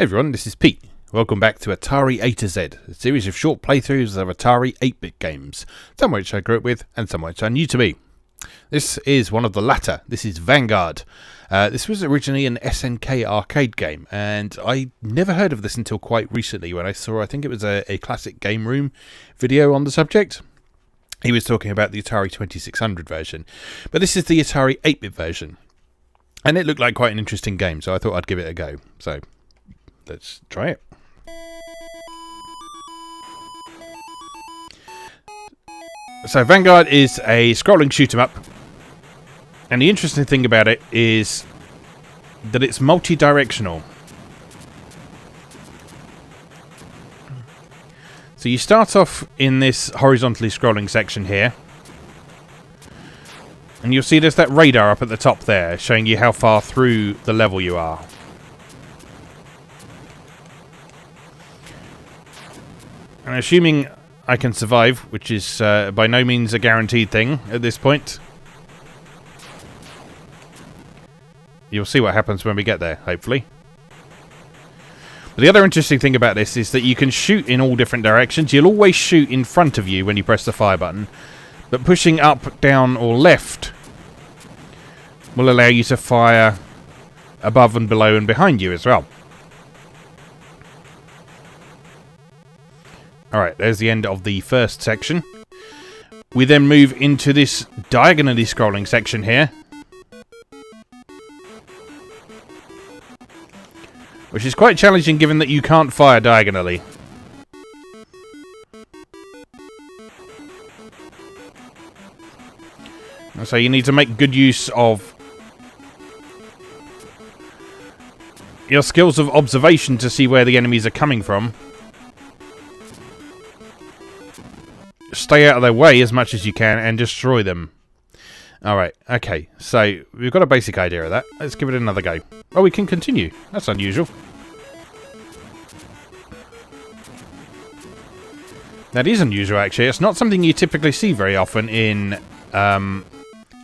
Hey everyone, this is Pete. Welcome back to Atari A to Z, a series of short playthroughs of Atari 8-bit games, some which I grew up with and some which are new to me. This is one of the latter. This is Vanguard. This was originally an SNK arcade game, and I never heard of this until quite recently when I saw, I think it was a Classic Game Room video on the subject. He was talking about the Atari 2600 version, but this is the Atari 8-bit version. And it looked like quite an interesting game, so I thought I'd give it a go. So, let's try it. So Vanguard is a scrolling shoot-'em-up, and the interesting thing about it is that it's multi-directional. So you start off in this horizontally scrolling section here, and you'll see there's that radar up at the top there, showing you how far through the level you are. And assuming I can survive, which is by no means a guaranteed thing at this point, you'll see what happens when we get there, hopefully. But the other interesting thing about this is that you can shoot in all different directions. You'll always shoot in front of you when you press the fire button, but pushing up, down or left will allow you to fire above and below and behind you as well. Alright, there's the end of the first section. We then move into this diagonally scrolling section here, which is quite challenging given that you can't fire diagonally. And so you need to make good use of your skills of observation to see where the enemies are coming from. Stay out of their way as much as you can and destroy them. Alright, okay, so we've got a basic idea of that. Let's give it another go. Oh, we can continue. That's unusual. That is unusual, actually. It's not something you typically see very often in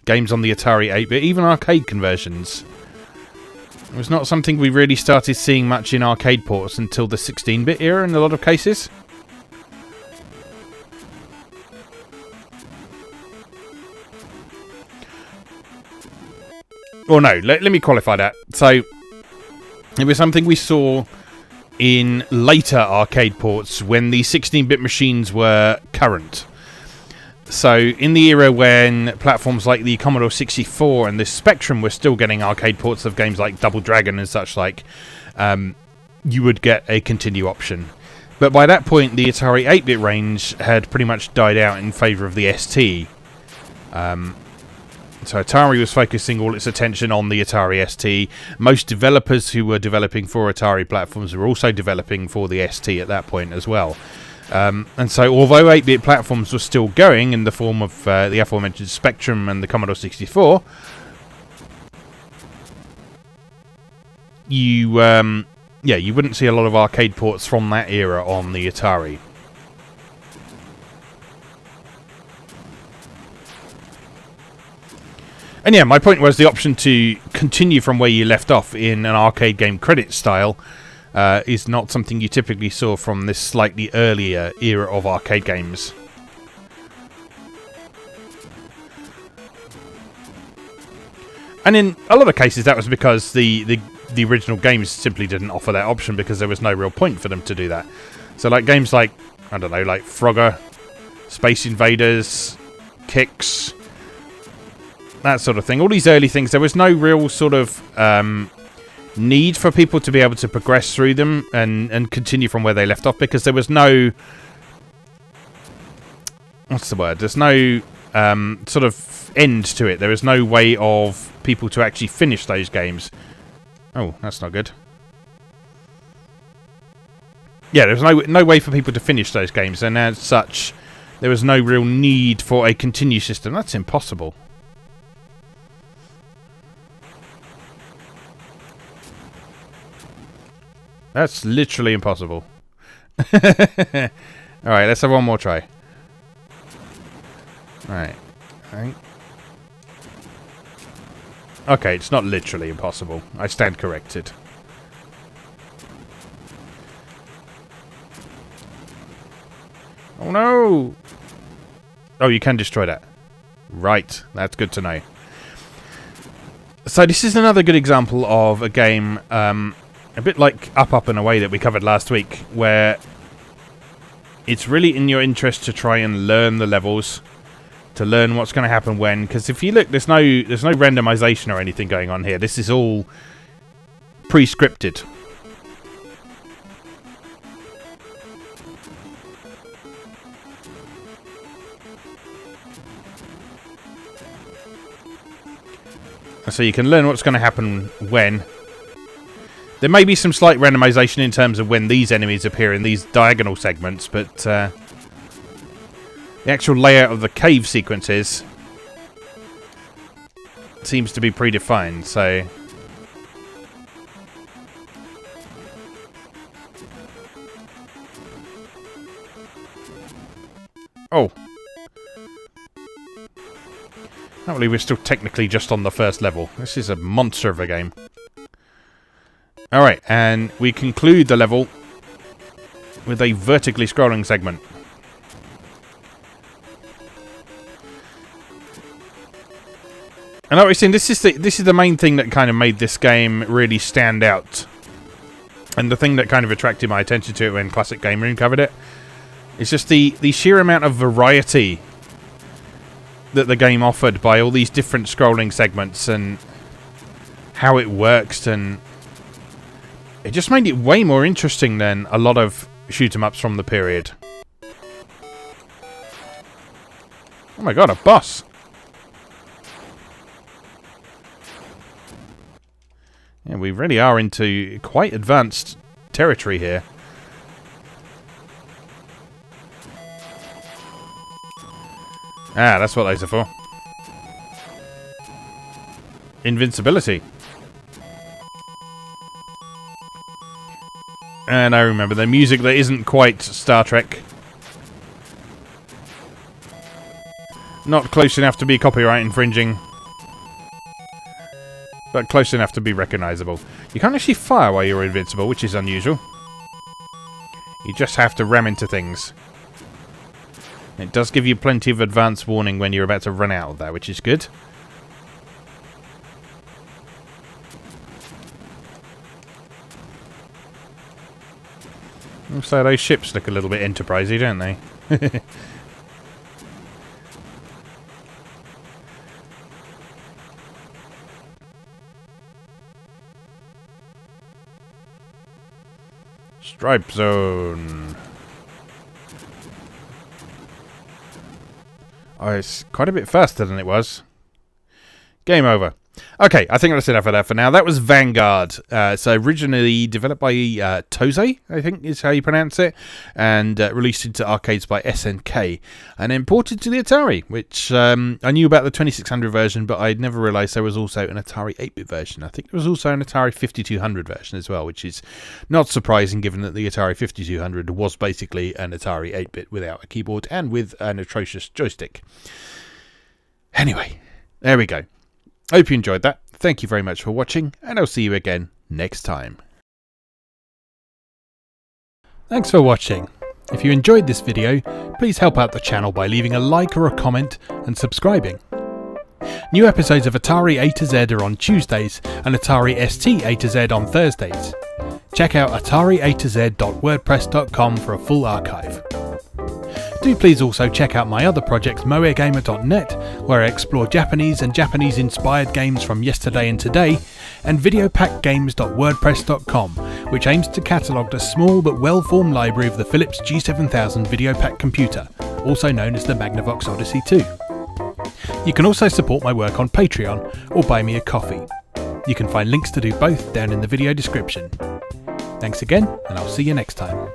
games on the Atari 8-bit, even arcade conversions. It was not something we really started seeing much in arcade ports until the 16-bit era in a lot of cases. Or no, let me qualify that. So, it was something we saw in later arcade ports when the 16-bit machines were current. So, in the era when platforms like the Commodore 64 and the Spectrum were still getting arcade ports of games like Double Dragon and such like, you would get a continue option. But by that point, the Atari 8-bit range had pretty much died out in favour of the ST. So Atari was focusing all its attention on the Atari ST. Most developers who were developing for Atari platforms were also developing for the ST at that point as well. And so although 8-bit platforms were still going in the form of the aforementioned Spectrum and the Commodore 64, you wouldn't see a lot of arcade ports from that era on the Atari. And yeah, my point was the option to continue from where you left off in an arcade game credit style is not something you typically saw from this slightly earlier era of arcade games. And in a lot of cases that was because the original games simply didn't offer that option because there was no real point for them to do that. So like games like, I don't know, like Frogger, Space Invaders, Kicks, that sort of thing. All these early things, there was no real sort of need for people to be able to progress through them and continue from where they left off because there was no... What's the word? There's no sort of end to it. There was no way of people to actually finish those games. Oh, that's not good. Yeah, there was no way for people to finish those games, and as such, there was no real need for a continue system. That's impossible. That's literally impossible. Alright, let's have one more try. Alright. Okay, it's not literally impossible. I stand corrected. Oh no! Oh, you can destroy that. Right, that's good to know. So this is another good example of a game, a bit like Up and Away that we covered last week, where it's really in your interest to try and learn the levels, to learn what's going to happen when. Because if you look, there's no randomization or anything going on here. This is all pre-scripted. So you can learn what's going to happen when. There may be some slight randomization in terms of when these enemies appear in these diagonal segments, but the actual layout of the cave sequences seems to be predefined, so... Oh. I believe we're still technically just on the first level. This is a monster of a game. Alright, and we conclude the level with a vertically scrolling segment. And like we've seen, this is the main thing that kind of made this game really stand out. And the thing that kind of attracted my attention to it when Classic Game Room covered it. It's just the sheer amount of variety that the game offered by all these different scrolling segments and how it works, and it just made it way more interesting than a lot of shoot-em-ups from the period. Oh my god, a boss! Yeah, we really are into quite advanced territory here. Ah, that's what those are for. Invincibility. And I remember the music that isn't quite Star Trek. Not close enough to be copyright infringing. But close enough to be recognizable. You can't actually fire while you're invincible, which is unusual. You just have to ram into things. It does give you plenty of advance warning when you're about to run out of that, which is good. So those ships look a little bit enterprisey, don't they? Stripe zone. Oh, it's quite a bit faster than it was. Game over. Okay, I think that's enough of that for now. That was Vanguard. So originally developed by Toze, I think is how you pronounce it, and released into arcades by SNK, and imported to the Atari, which I knew about the 2600 version, but I'd never realised there was also an Atari 8-bit version. I think there was also an Atari 5200 version as well, which is not surprising given that the Atari 5200 was basically an Atari 8-bit without a keyboard and with an atrocious joystick. Anyway, there we go. I hope you enjoyed that. Thank you very much for watching, and I'll see you again next time. Thanks for watching. If you enjoyed this video, please help out the channel by leaving a like or a comment and subscribing. New episodes of Atari A to Z are on Tuesdays and Atari ST A to Z on Thursdays. Check out atariatoz.wordpress.com for a full archive. Do please also check out my other projects moegamer.net, where I explore Japanese and Japanese-inspired games from yesterday and today, and videopackgames.wordpress.com, which aims to catalogue the small but well-formed library of the Philips G7000 Videopack computer, also known as the Magnavox Odyssey 2. You can also support my work on Patreon or buy me a coffee. You can find links to do both down in the video description. Thanks again, and I'll see you next time.